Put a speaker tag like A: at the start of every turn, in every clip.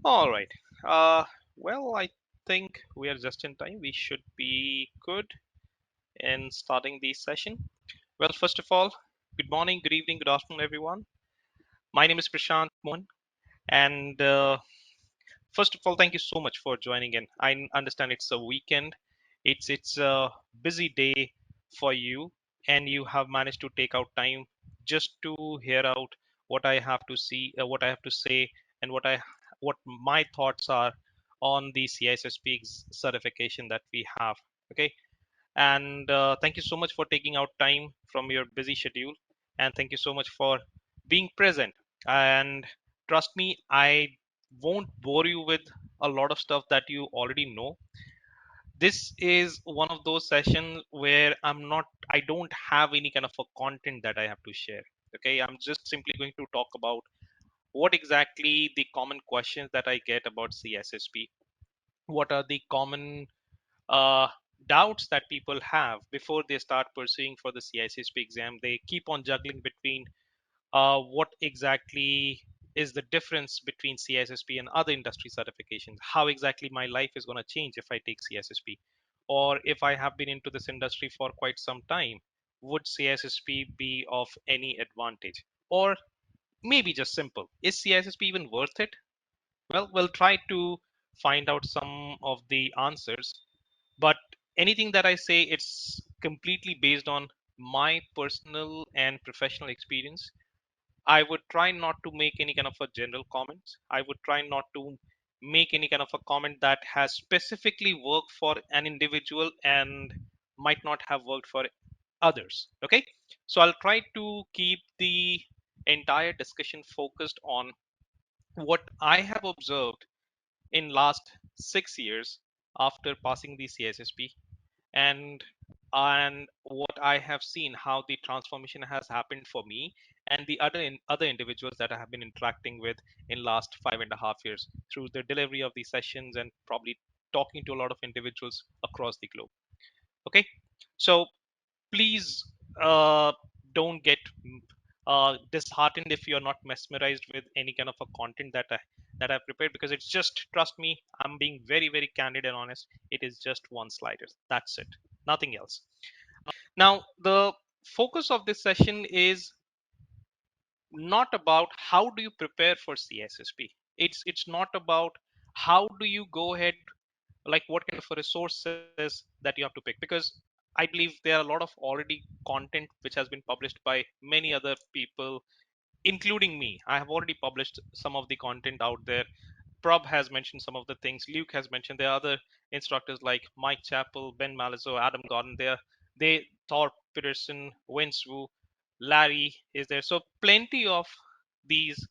A: All right. Well, I think we are just in time. We should be good in starting the session. Well, first of all, good morning, good evening, good afternoon, everyone. My name is Prashant Mohan, and first of all, thank you so much for joining in. I understand it's a weekend. It's a busy day for you, and you have managed to take out time just to hear out what I have to see, what I have to say, and what my thoughts are on the CISSP certification that we have. Okay, and thank you so much for taking out time from your busy schedule, and thank you so much for being present. And trust me, I won't bore you with a lot of stuff that you already know. This is one of those sessions where I don't have any kind of a content that I have to share. Okay, I'm just simply going to talk about what exactly the common questions that I get about CSSP, what are the common uh, doubts that people have before they start pursuing for the CISSP exam. They keep on juggling between what exactly is the difference between CISSP and other industry certifications, how exactly my life is going to change if I take CISSP, or if I have been into this industry for quite some time, would CISSP be of any advantage? Or maybe just simple, is CISSP even worth it? Well, we'll try to find out some of the answers, but anything that I say, it's completely based on my personal and professional experience. I would try not to make any kind of a general comment. I would try not to make any kind of a comment that has specifically worked for an individual and might not have worked for others. Okay, so I'll try to keep the entire discussion focused on what I have observed in last 6 years after passing the CISSP, and what I have seen, how the transformation has happened for me and the other individuals that I have been interacting with in last 5.5 years through the delivery of these sessions and probably talking to a lot of individuals across the globe. Okay, so please don't get disheartened if you're not mesmerized with any kind of a content that I've prepared, because it's just, trust me, I'm being very, very candid and honest. It is just one slider. That's it. Nothing else. Now, the focus of this session is not about how do you prepare for CISSP. It's not about how do you go ahead, like what kind of a resources that you have to pick, because I believe there are a lot of already content which has been published by many other people, including me. I have already published some of the content out there. Prob has mentioned some of the things. Luke has mentioned there are other instructors like Mike Chappell, Ben Malazzo, Adam Gordon. Thor Peterson, Vince Wu, Larry is there. So plenty of these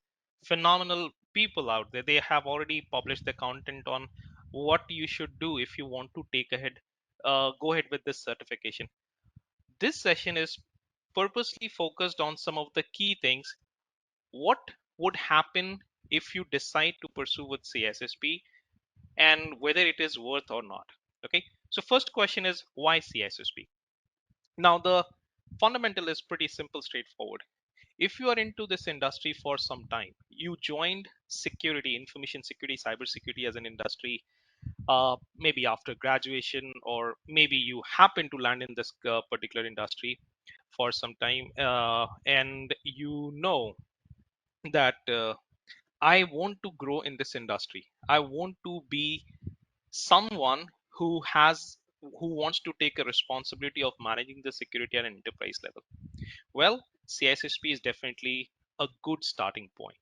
A: phenomenal people out there. They have already published the content on what you should do if you want to go ahead with this certification. This session is purposely focused on some of the key things. What would happen if you decide to pursue with CISSP, and whether it is worth or not. Okay, so first question is, why CISSP? Now the fundamental is pretty simple, straightforward. If you are into this industry for some time, you joined security, information security, cyber security as an industry, maybe after graduation, or maybe you happen to land in this particular industry for some time, and you know that I want to grow in this industry. I want to be someone who wants to take a responsibility of managing the security at an enterprise level. Well, CISSP is definitely a good starting point.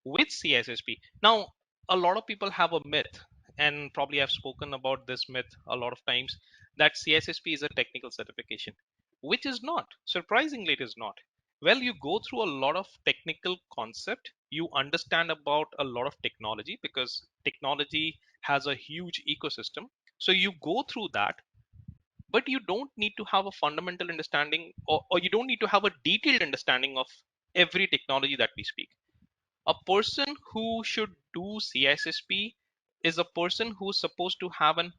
A: With CISSP, now a lot of people have a myth, and probably I've spoken about this myth a lot of times, that CISSP is a technical certification, which is not. Surprisingly, it is not. Well, you go through a lot of technical concept, you understand about a lot of technology, because technology has a huge ecosystem. So you go through that, but you don't need to have a fundamental understanding, or you don't need to have a detailed understanding of every technology that we speak. A person who should do CISSP is a person who's supposed to have an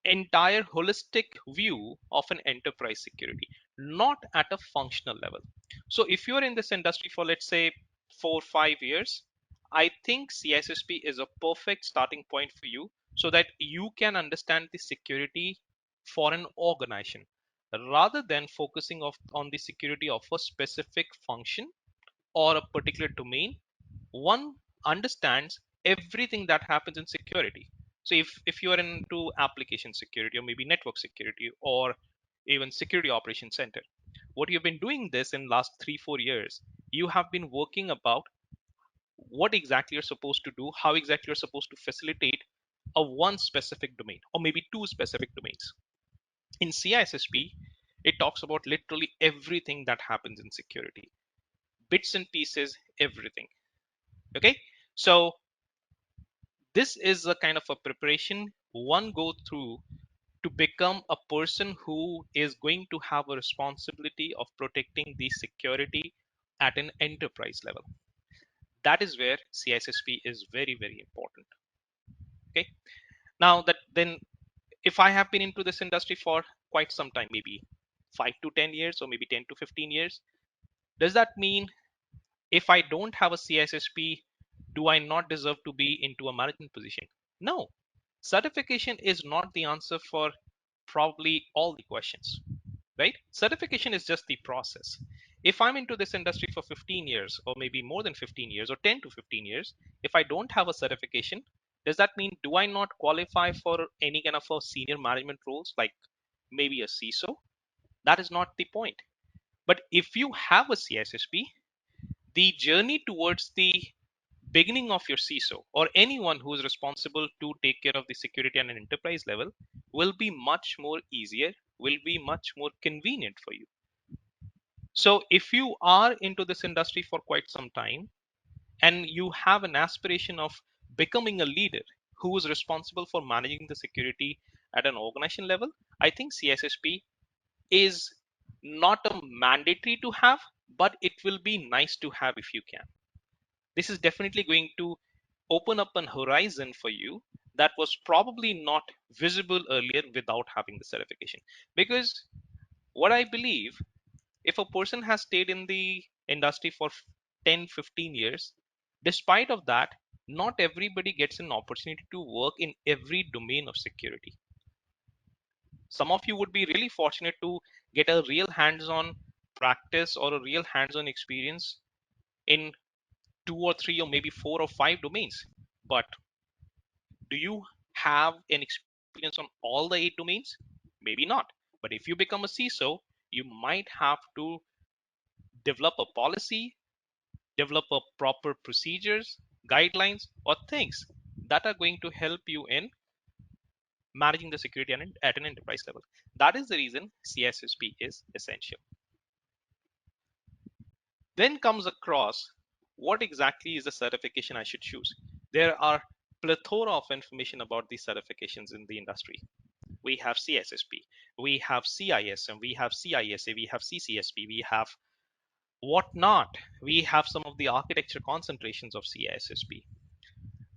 A: entire holistic view of an enterprise security, not at a functional level. So if you're in this industry for, let's say, 4 5 years, I think CISSP is a perfect starting point for you so that you can understand the security for an organization rather than focusing on the security of a specific function or a particular domain. One understands everything that happens in security. So if you are into application security or maybe network security or even security operations center, what you've been doing this in last 3-4 years, you have been working about what exactly you're supposed to do, how exactly you're supposed to facilitate a one specific domain or maybe two specific domains. In CISSP, it talks about literally everything that happens in security, bits and pieces, everything. Okay, so this is a kind of a preparation one go through to become a person who is going to have a responsibility of protecting the security at an enterprise level. That is where CISSP is very, very important. Okay, now that then if I have been into this industry for quite some time, maybe 5 to 10 years or maybe 10 to 15 years, does that mean if I don't have a CISSP, do I not deserve to be into a management position? No. Certification is not the answer for probably all the questions, right? Certification is just the process. If I'm into this industry for 15 years or maybe more than 15 years or 10 to 15 years, if I don't have a certification, does that mean do I not qualify for any kind of a senior management roles like maybe a CISO? That is not the point. But if you have a CISSP, the journey towards the beginning of your CISO or anyone who is responsible to take care of the security at an enterprise level will be much more easier, will be much more convenient for you. So if you are into this industry for quite some time and you have an aspiration of becoming a leader who is responsible for managing the security at an organization level, I think CISSP is not a mandatory to have, but it will be nice to have if you can. This is definitely going to open up an horizon for you that was probably not visible earlier without having the certification. Because what I believe, if a person has stayed in the industry for 10-15 years, despite of that, not everybody gets an opportunity to work in every domain of security. Some of you would be really fortunate to get a real hands-on practice or a real hands-on experience in 2 or 3 or maybe 4 or 5 domains. But do you have an experience on all the 8 domains? Maybe not. But if you become a CISO, you might have to develop a policy, develop a proper procedures, guidelines, or things that are going to help you in managing the security at an enterprise level. That is the reason CISSP is essential. Then comes across what exactly is the certification I should choose. There are plethora of information about these certifications in the industry. We have CISSP, we have CISM, we have CISA, we have CCSP, we have whatnot. We have some of the architecture concentrations of CISSP.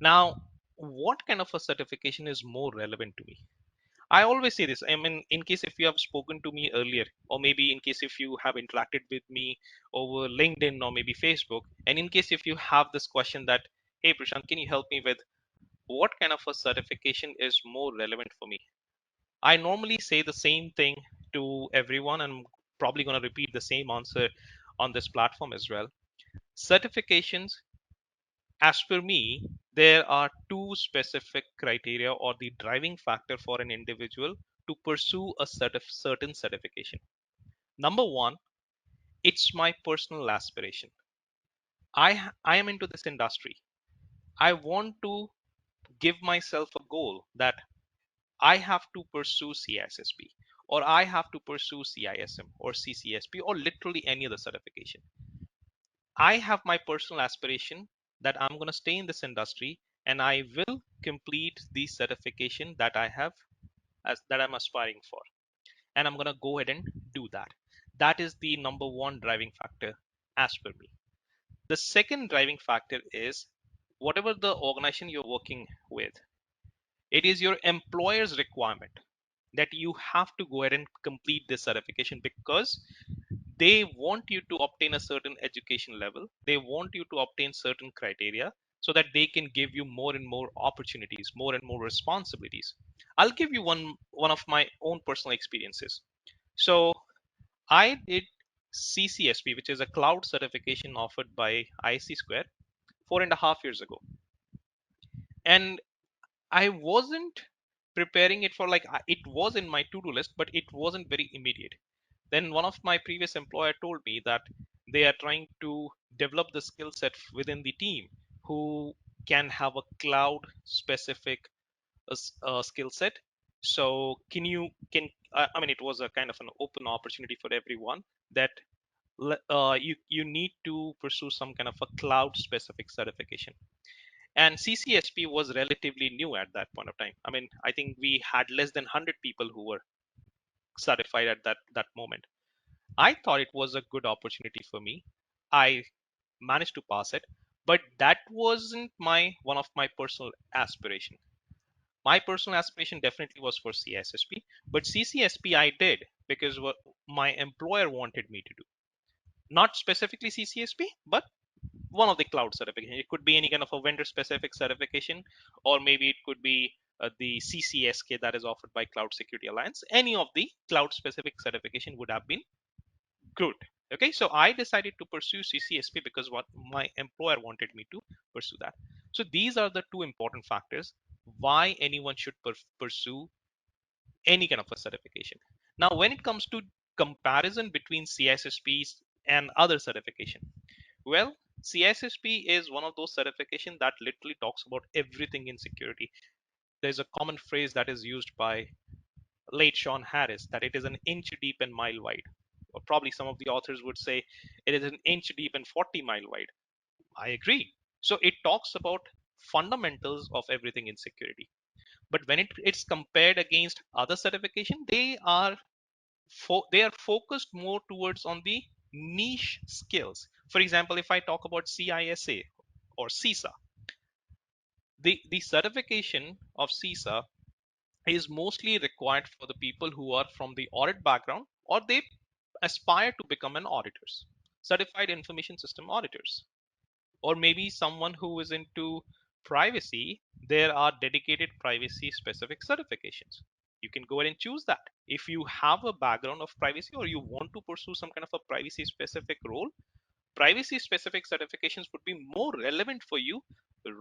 A: Now, what kind of a certification is more relevant to me? I always say this. I mean, in case if you have spoken to me earlier, or maybe in case if you have interacted with me over LinkedIn or maybe Facebook, and in case if you have this question that, hey, Prashant, can you help me with what kind of a certification is more relevant for me? I normally say the same thing to everyone. And I'm probably going to repeat the same answer on this platform as well. Certifications, as per me, there are two specific criteria or the driving factor for an individual to pursue a certain certification. Number one, it's my personal aspiration. I am into this industry. I want to give myself a goal that I have to pursue CISSP or I have to pursue CISM or CCSP or literally any other certification. I have my personal aspiration that I'm going to stay in this industry and I will complete the certification that I have as that I'm aspiring for. And I'm going to go ahead and do that. That is the number one driving factor as per me. The second driving factor is whatever the organization you're working with, it is your employer's requirement that you have to go ahead and complete this certification because they want you to obtain a certain education level, they want you to obtain certain criteria, so that they can give you more and more opportunities, more and more responsibilities. I'll give you one of my own personal experiences. So I did CCSP, which is a cloud certification offered by IC Square 4.5 years ago. And I wasn't preparing it for, like, it was in my to-do list, but it wasn't very immediate. Then one of my previous employer told me that they are trying to develop the skill set within the team who can have a cloud specific skill set. So I mean, it was a kind of an open opportunity for everyone that you need to pursue some kind of a cloud specific certification. And CCSP was relatively new at that point of time. I mean, I think we had less than 100 people who were certified at that moment. I thought it was a good opportunity for me. I managed to pass it, but that wasn't my one of my personal aspiration. My personal aspiration definitely was for CISSP, but CCSP I did because what my employer wanted me to do. Not specifically CCSP, but one of the cloud certification. It could be any kind of a vendor specific certification, or maybe it could be the CCSK that is offered by Cloud Security Alliance. Any of the cloud specific certification would have been good. Okay, so I decided to pursue CCSP because what my employer wanted me to pursue that. So these are the two important factors why anyone should pursue any kind of a certification. Now, when it comes to comparison between CISSPs and other certification, well, CISSP is one of those certification that literally talks about everything in security. There's a common phrase that is used by late Sean Harris that it is an inch deep and mile wide. Or probably some of the authors would say it is an inch deep and 40 mile wide. I agree. So it talks about fundamentals of everything in security. But when it's compared against other certification, they are focused more towards on the niche skills. For example, if I talk about CISA or CISA, the certification of CISA is mostly required for the people who are from the audit background or they aspire to become an auditors, certified information system auditors, or maybe someone who is into privacy. There are dedicated privacy specific certifications. You can go ahead and choose that. If you have a background of privacy or you want to pursue some kind of a privacy specific role, privacy specific certifications would be more relevant for you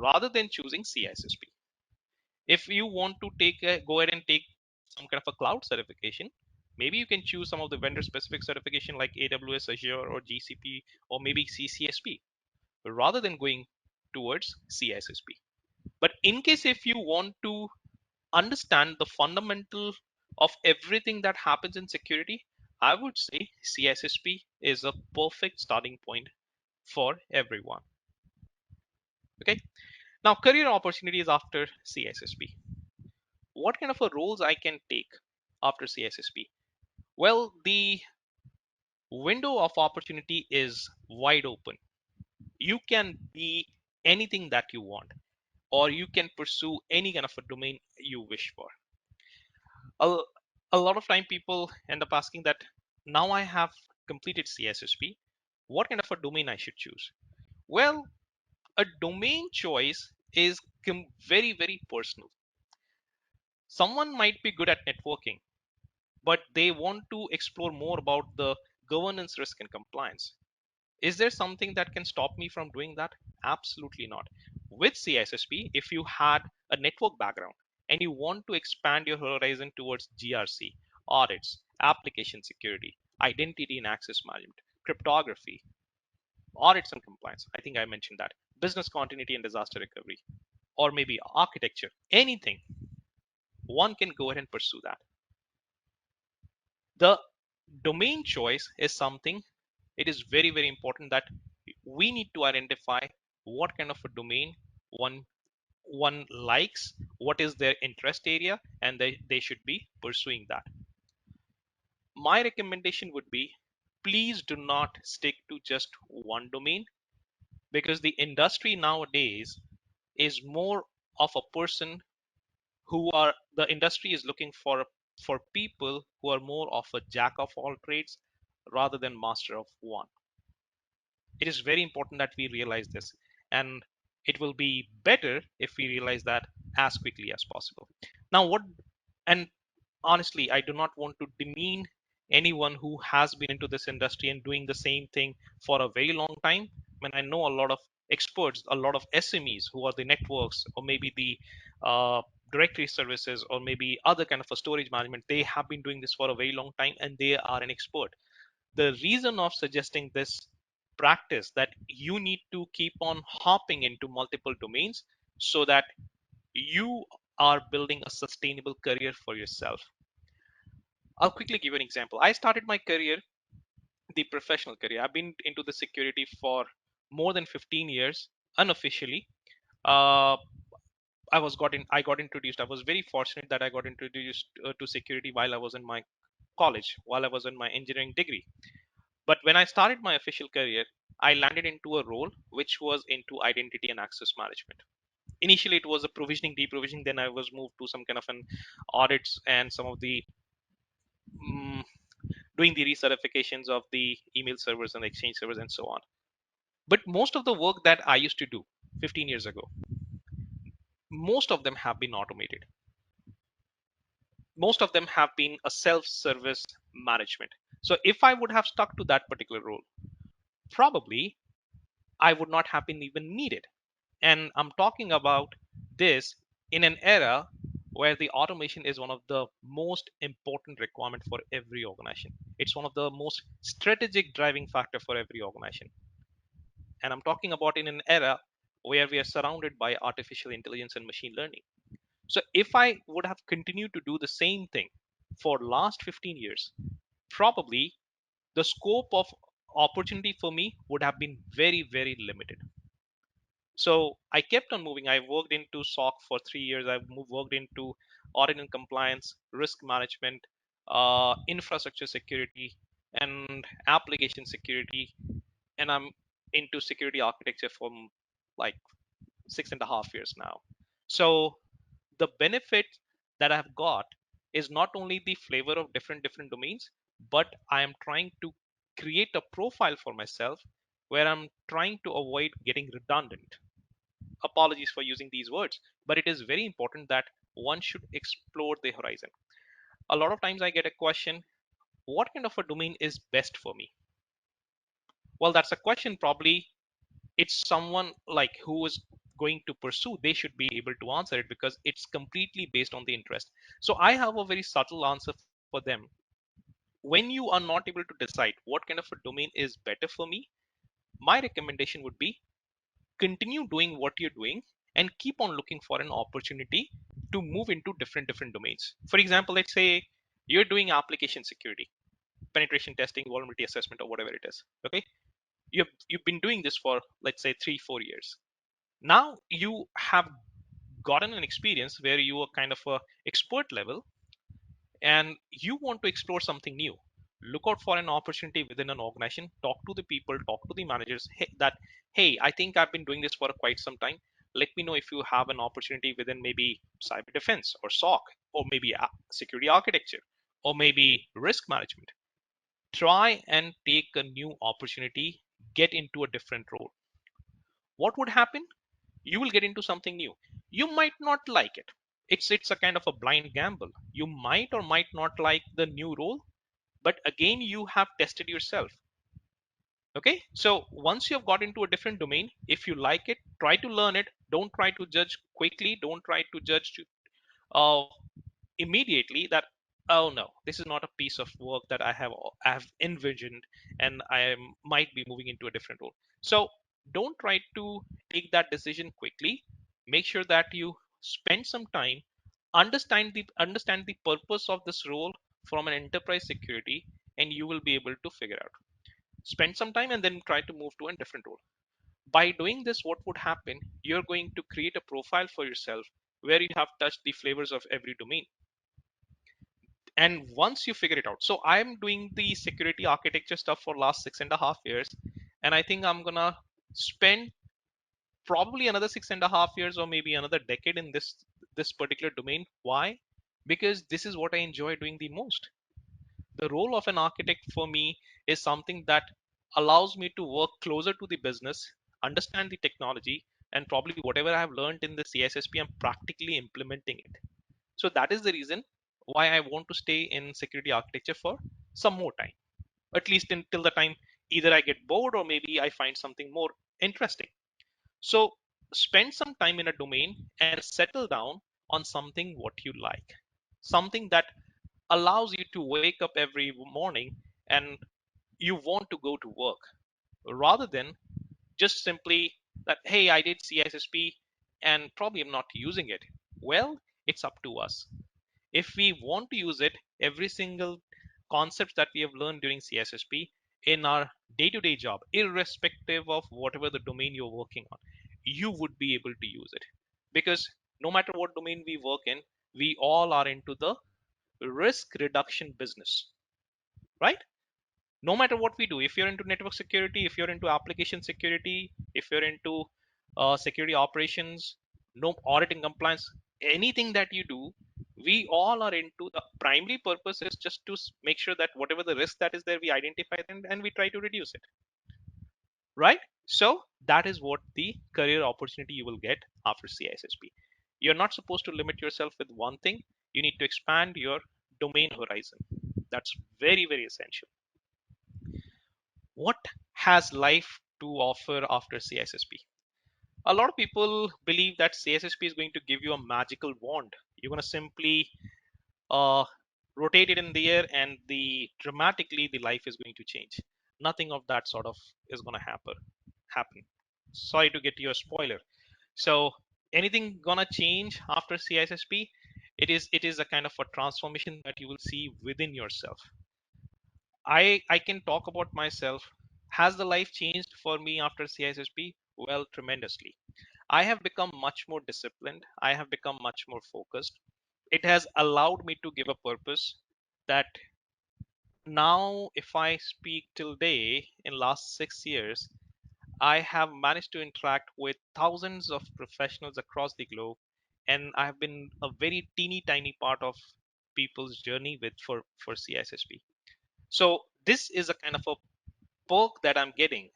A: rather than choosing CISSP. If you want to go ahead and take some kind of a cloud certification, maybe you can choose some of the vendor specific certification like AWS, Azure, or GCP, or maybe CCSP rather than going towards CISSP. But in case if you want to understand the fundamental of everything that happens in security, I would say CISSP is a perfect starting point for everyone. Okay. Now, career opportunities after CISSP. What kind of a roles I can take after CISSP? Well, the window of opportunity is wide open. You can be anything that you want, or you can pursue any kind of a domain you wish for. A, a lot of time people end up asking that now I have completed CISSP, what kind of a domain I should choose? Well, a domain choice is very, very personal. Someone might be good at networking, but they want to explore more about the governance, risk, and compliance. Is there something that can stop me from doing that? Absolutely not. With CISSP, if you had a network background and you want to expand your horizon towards GRC, audits, application security, identity and access management, cryptography, audits and compliance, I think I mentioned that, business continuity and disaster recovery, or maybe architecture, anything, one can go ahead and pursue that. The domain choice is something, it is very, very important that we need to identify what kind of a domain one likes, what is their interest area, and they should be pursuing that. My recommendation would be, please do not stick to just one domain, because the industry nowadays is more of a person who are the industry is looking for people who are more of a jack of all trades rather than master of one. It is very important that we realize this. And it will be better if we realize that as quickly as possible. Now, and honestly, I do not want to demean anyone who has been into this industry and doing the same thing for a very long time. I know a lot of experts, a lot of SMEs who are the networks or maybe the directory services or maybe other kind of a storage management. They have been doing this for a very long time and they are an expert. The reason of suggesting this practice that you need to keep on hopping into multiple domains so that you are building a sustainable career for yourself. I'll quickly give you an example. I started my career, the professional career. I've been into the security for more than 15 years unofficially. Uh, I got introduced. I was very fortunate that I got introduced to security while I was in my college, while I was in my engineering degree. But when I started my official career, I landed into a role which was into identity and access management. Initially, it was a provisioning, deprovisioning. Then I was moved to some kind of an audits and some of the mm, doing the recertifications of the email servers and the exchange servers and so on. But most of the work that I used to do 15 years ago, most of them have been automated. Most of them have been a self-service management. So if I would have stuck to that particular role, probably I would not have been even needed. And I'm talking about this in an era where the automation is one of the most important requirement for every organization. It's one of the most strategic driving factor for every organization. And I'm talking about in an era where we are surrounded by artificial intelligence and machine learning. So if I would have continued to do the same thing for last 15 years, probably the scope of opportunity for me would have been very, very limited. So I kept on moving. I worked into SOC for 3 years. Worked into audit and compliance, risk management, infrastructure security, and application security. And I'm into security architecture for like 6.5 years now. So the benefit that I've got is not only the flavor of different domains, but I am trying to create a profile for myself where I'm trying to avoid getting redundant. Apologies for using these words, but it is very important that one should explore the horizon. A lot of times I get a question, what kind of a domain is best for me? Well, that's a question probably it's someone like who is going to pursue, they should be able to answer it because it's completely based on the interest. So I have a very subtle answer for them. When you are not able to decide what kind of a domain is better for me, my recommendation would be continue doing what you're doing and keep on looking for an opportunity to move into different domains. For example, let's say you're doing application security, penetration testing, vulnerability assessment, or whatever it is. Okay, you've been doing this for let's say 3-4 years. Now you have gotten an experience where you are kind of a expert level and you want to explore something new. Look out for an opportunity within an organization, talk to the people, talk to the managers, hey, I think I've been doing this for quite some time. Let me know if you have an opportunity within maybe cyber defense or SOC or maybe security architecture or maybe risk management. Try and take a new opportunity, get into a different role. What would happen? You will get into something new. You might not like it. It's a kind of a blind gamble. You might or might not like the new role, but again, you have tested yourself. Okay, so once you have got into a different domain, if you like it, try to learn it. Don't try to judge quickly. Don't try to judge uh, immediately that, oh no, this is not a piece of work that I have envisioned, and might be moving into a different role. So don't try to take that decision quickly. Make sure that you spend some time, understand the purpose of this role from an enterprise security, and you will be able to figure out. Spend some time and then try to move to a different role. By doing this, what would happen? You're going to create a profile for yourself where you have touched the flavors of every domain. And once you figure it out, so I'm doing the security architecture stuff for last 6.5 years, and I think I'm gonna spend probably another 6.5 years or maybe another decade in this particular domain. Why? Because this is what I enjoy doing the most. The role of an architect for me is something that allows me to work closer to the business, understand the technology, and probably whatever I have learned in the CISSP, I'm practically implementing it. So that is the reason why I want to stay in security architecture for some more time, at least until the time either I get bored or maybe I find something more interesting. So spend some time in a domain and settle down on something what you like, something that allows you to wake up every morning and you want to go to work, rather than just simply that, hey, I did CISSP and probably I'm not using it. Well, it's up to us. If we want to use it, every single concept that we have learned during CISSP in our day-to-day job, irrespective of whatever the domain you're working on, you would be able to use it. Because no matter what domain we work in, we all are into the risk reduction business, right? No matter what we do, if you're into network security, if you're into application security, if you're into security operations, no audit and compliance, anything that you do, we all are into the primary purpose is just to make sure that whatever the risk that is there, we identify it and we try to reduce it, right? So that is what the career opportunity you will get after CISSP. You're not supposed to limit yourself with one thing. You need to expand your domain horizon. That's very, very essential. What has life to offer after CISSP? A lot of people believe that CISSP is going to give you a magical wand. You're going to simply uh, rotate it in the air and the dramatically the life is going to change. Nothing of that sort of is going to happen. Sorry to get you a spoiler. So anything gonna change after CISSP? It is a kind of a transformation that you will see within yourself. I can talk about myself. Has the life changed for me after CISSP? Well, tremendously. I have become much more disciplined. I have become much more focused. It has allowed me to give a purpose that now, if I speak till day in last 6 years, I have managed to interact with thousands of professionals across the globe, and I have been a very teeny tiny part of people's journey with for CISSP. So this is a kind of a perk that I'm getting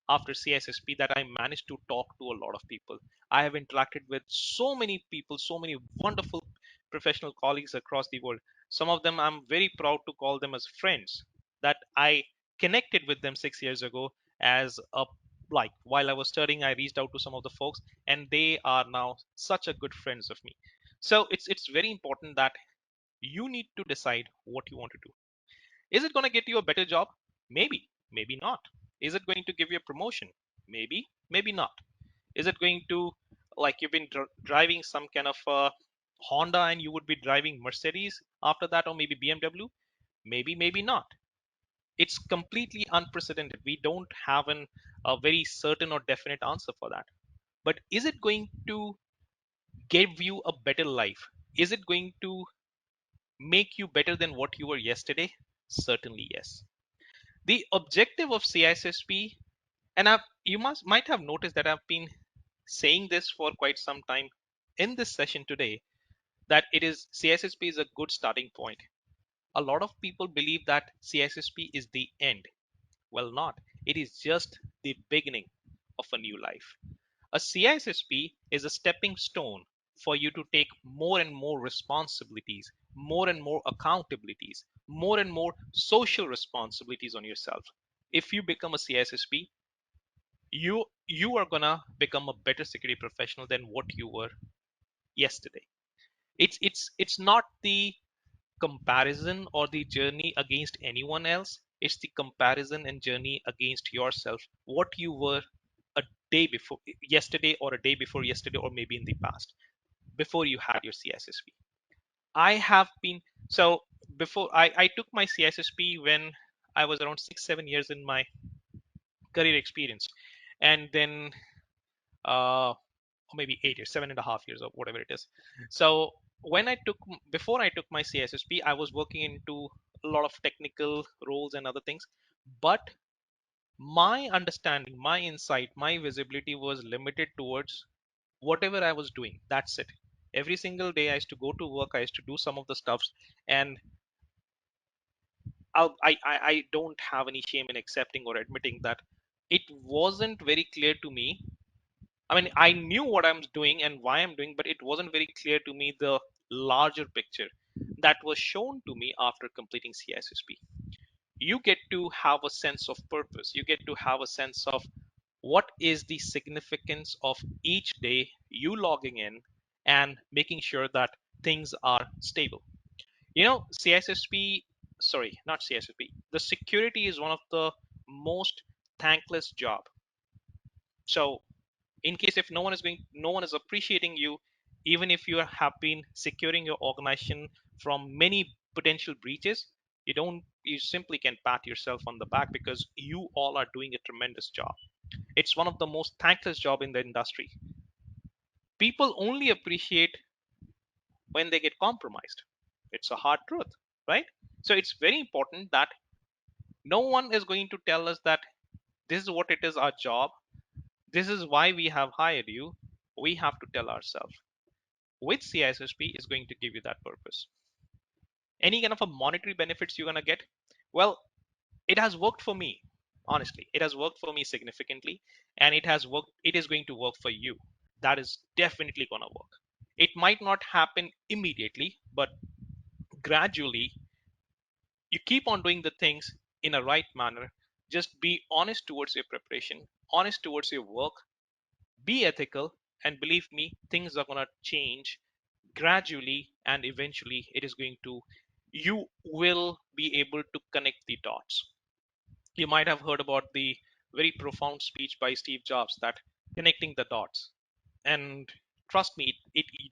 A: after CISSP, that I managed to talk to a lot of people. I have interacted with so many people, so many wonderful professional colleagues across the world. Some of them I'm very proud to call them as friends that I connected with them 6 years ago as a like while I was studying, I reached out to some of the folks and they are now such a good friends of me. So it's very important that you need to decide what you want to do. Is it going to get you a better job? Maybe, maybe not. Is it going to give you a promotion? Maybe, maybe not. Is it going to, like you've been driving some kind of Honda and you would be driving Mercedes after that, or maybe BMW? Maybe, maybe not. It's completely unprecedented. We don't have a very certain or definite answer for that. But is it going to give you a better life? Is it going to make you better than what you were yesterday? Certainly, yes. The objective of CISSP, and you might have noticed that I've been saying this for quite some time in this session today, that it is CISSP is a good starting point. A lot of people believe that CISSP is the end. Well, not. It is just the beginning of a new life. A CISSP is a stepping stone for you to take more and more responsibilities, more and more accountabilities, more and more social responsibilities on yourself. If you become a CISSP, you are gonna become a better security professional than what you were yesterday. It's not the comparison or the journey against anyone else. It's the comparison and journey against yourself, what you were a day before yesterday, or a day before yesterday, or maybe in the past before you had your CISSP. I have been so before I took my CISSP when I was around 6 7 years in my career experience, and then or maybe 8 years, 7.5 years, or whatever it is. So when I took before I took my CISSP, I was working into a lot of technical roles and other things, but my understanding, my insight, my visibility was limited towards whatever I was doing. That's it. Every single day I used to go to work, I used to do some of the stuffs, and I don't have any shame in accepting or admitting that it wasn't very clear to me I mean, I knew what I'm doing and why I'm doing, but it wasn't very clear to me the larger picture that was shown to me after completing CISSP. You get to have a sense of purpose. You get to have a sense of what is the significance of each day you logging in and making sure that things are stable. You know, CISSP, sorry, not CISSP, the security is one of the most thankless job. So in case if no one is appreciating you, even if you have been securing your organization from many potential breaches, you simply can pat yourself on the back because you all are doing a tremendous job. It's one of the most thankless job in the industry. People only appreciate when they get compromised. It's a hard truth, right? So it's very important that no one is going to tell us that this is what it is our job, this is why we have hired you. We have to tell ourselves which CISSP is going to give you that purpose. Any kind of a monetary benefits you're going to get, well, it has worked for me. Honestly, it has worked for me significantly, and it is going to work for you. That is definitely going to work. It might not happen immediately, but gradually you keep on doing the things in a right manner. Just be honest towards your preparation, honest towards your work, be ethical, and believe me, things are going to change gradually, and eventually it is going to, you will be able to connect the dots. You might have heard about the very profound speech by Steve Jobs, that connecting the dots. And trust me,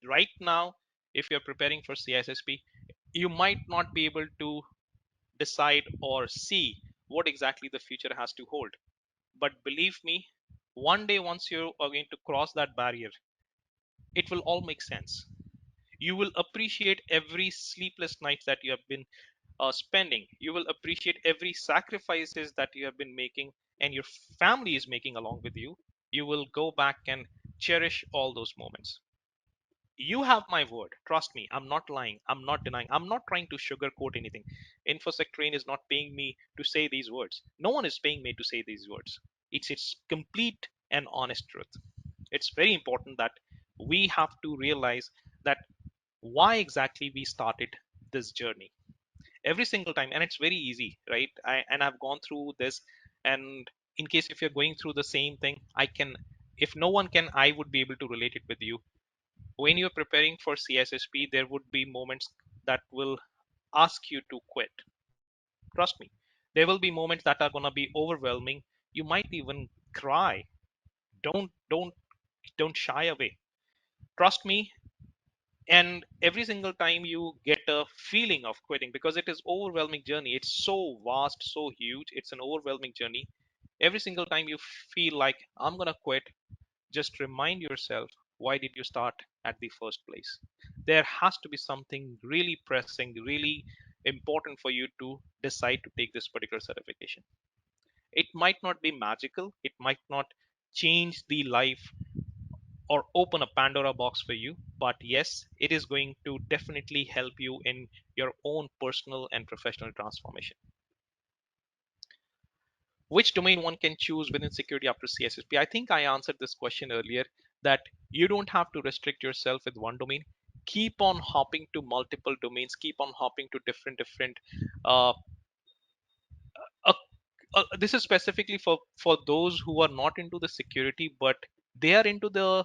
A: right now, if you're preparing for CISSP, you might not be able to decide or see what exactly the future has to hold. But believe me, one day once you are going to cross that barrier, it will all make sense. You will appreciate every sleepless night that you have been spending. You will appreciate every sacrifices that you have been making and your family is making along with you. You will go back and cherish all those moments. You have my word. Trust me. I'm not lying. I'm not denying. I'm not trying to sugarcoat anything. InfosecTrain is not paying me to say these words. No one is paying me to say these words. It's complete and honest truth. It's very important that we have to realize that why exactly we started this journey every single time. And it's very easy, right? I've gone through this, and in case if you're going through the same thing, I can, if no one can, I would be able to relate it with you. When you're preparing for CISSP, there would be moments that will ask you to quit. Trust me, there will be moments that are going to be overwhelming. You might even cry. Don't don't don't shy away. Trust me. And every single time you get a feeling of quitting, because it is overwhelming journey, it's so vast, so huge, it's an overwhelming journey. Every single time you feel like I'm gonna quit, just remind yourself, why did you start at the first place? There has to be something really pressing, really important for you to decide to take this particular certification. It might not be magical, it might not change the life or open a Pandora box for you. But yes, it is going to definitely help you in your own personal and professional transformation. Which domain one can choose within security after CISSP? I think I answered this question earlier, that you don't have to restrict yourself with one domain. Keep on hopping to multiple domains. Keep on hopping to different. Uh, uh, this is specifically for those who are not into the security, but they are into the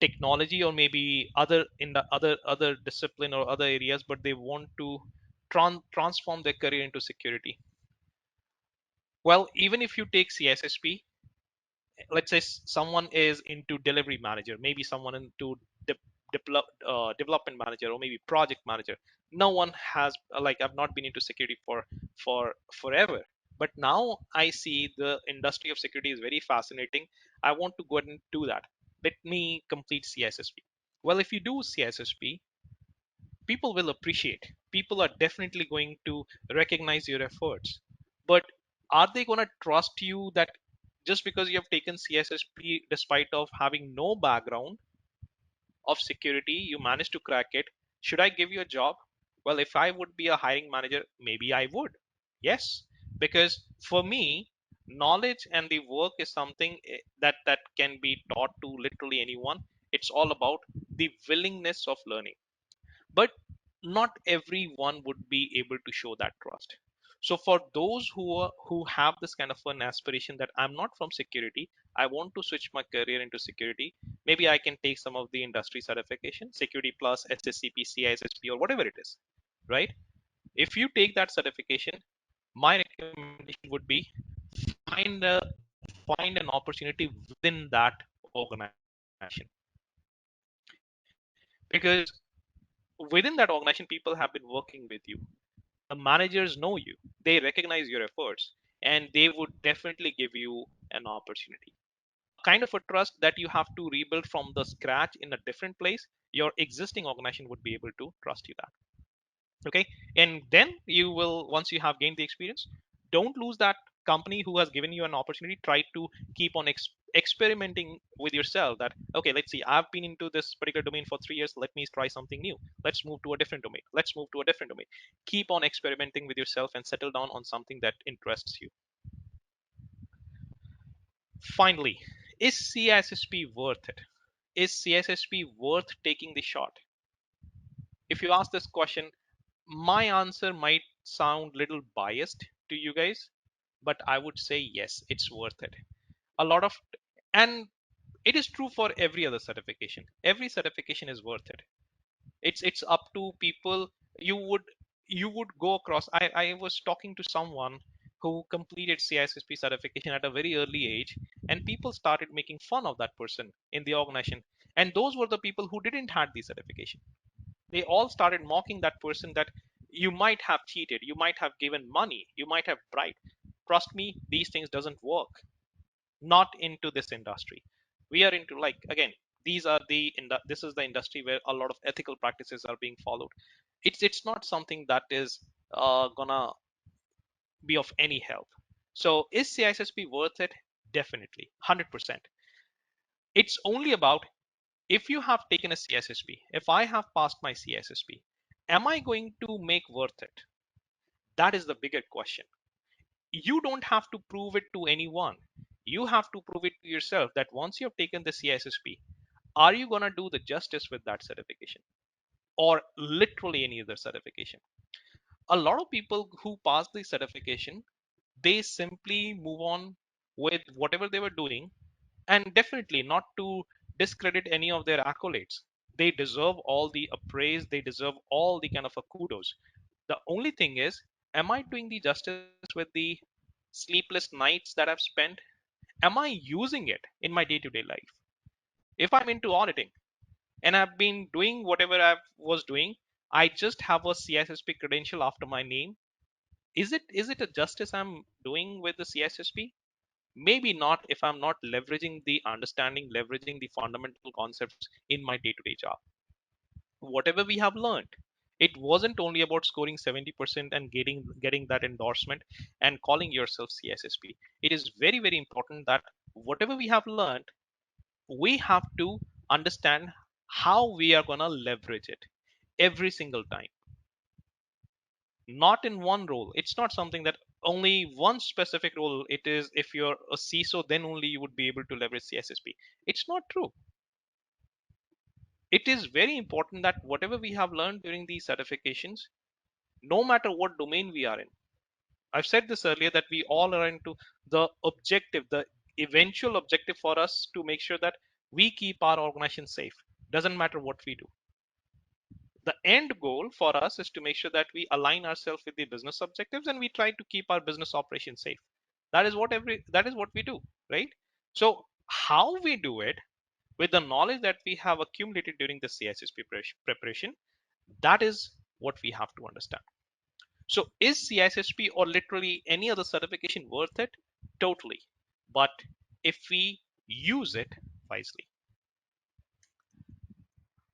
A: technology or maybe other in the other discipline or other areas, but they want to transform their career into security. Well, even if you take CISSP, let's say someone is into delivery manager, maybe someone into development manager, or maybe project manager. No one has, like, I've not been into security for forever, but now I see the industry of security is very fascinating. I want to go ahead and do that. Let me complete CISSP. Well, if you do CISSP, people will appreciate. People are definitely going to recognize your efforts. But are they going to trust you that just because you have taken CISSP despite of having no background of security, you managed to crack it? Should I give you a job? Well, if I would be a hiring manager, maybe I would. Yes, because for me, knowledge and the work is something that can be taught to literally anyone. It's all about the willingness of learning, but not everyone would be able to show that trust. So for those who have this kind of an aspiration that I'm not from security, I want to switch my career into security, maybe I can take some of the industry certification, security plus SSCP, CISSP, or whatever it is, right? If you take that certification, my recommendation would be find a find an opportunity within that organization, because within that organization people have been working with you, the managers know you, they recognize your efforts, and they would definitely give you an opportunity, kind of a trust that you have to rebuild from the scratch in a different place. Your existing organization would be able to trust you that. Okay, and then you will, once you have gained the experience, don't lose that company who has given you an opportunity. Try to keep on experimenting with yourself, that okay, let's see, I've been into this particular domain for 3 years, let me try something new, let's move to a different domain, let's move to a different domain. Keep on experimenting with yourself and settle down on something that interests you. Finally, is CISSP worth it? Is CISSP worth taking the shot? If you ask this question, my answer might sound little biased to you guys, but I would say yes, it's worth it. A lot of, and it is true for every other certification. Every certification is worth it. It's up to people. You would go across. I was talking to someone who completed CISSP certification at a very early age, and people started making fun of that person in the organization. And those were the people who didn't have the certification. They all started mocking that person, that you might have cheated, you might have given money, you might have bribed. Trust me, these things doesn't work. Not into this industry. We are into, like, again, these are the this is the industry where a lot of ethical practices are being followed. It's not something that is gonna be of any help. So is CISSP worth it? Definitely, 100%. It's only about, if you have taken a CISSP, if I have passed my CISSP, am I going to make worth it? That is the bigger question. You don't have to prove it to anyone. You have to prove it to yourself, that once you have taken the CISSP, are you going to do the justice with that certification, or literally any other certification? A lot of people who pass the certification, they simply move on with whatever they were doing, and definitely not to discredit any of their accolades. They deserve all the appraise, they deserve all the kind of a kudos. The only thing is, am I doing the justice with the sleepless nights that I've spent? Am I using it in my day-to-day life? If I'm into auditing and I've been doing whatever I was doing, I just have a CISSP credential after my name. Is it a justice I'm doing with the CISSP? Maybe not, if I'm not leveraging the understanding, leveraging the fundamental concepts in my day-to-day job. Whatever we have learned, it wasn't only about scoring 70% and getting that endorsement and calling yourself CISSP. It is very, very important that whatever we have learned, we have to understand how we are going to leverage it every single time. Not in one role. It's not something that only one specific role it is. If you're a CISO, then only you would be able to leverage CISSP. It's not true. It is very important that whatever we have learned during these certifications, no matter what domain we are in, I've said this earlier, that we all are into the objective, the eventual objective for us to make sure that we keep our organization safe. Doesn't matter what we do. The end goal for us is to make sure that we align ourselves with the business objectives and we try to keep our business operations safe. That is what we do, right? So how we do it, with the knowledge that we have accumulated during the CISSP preparation, that is what we have to understand. So is CISSP or literally any other certification worth it? Totally. But if we use it wisely.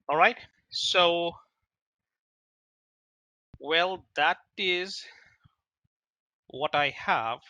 A: All right. So, well, that is what I have.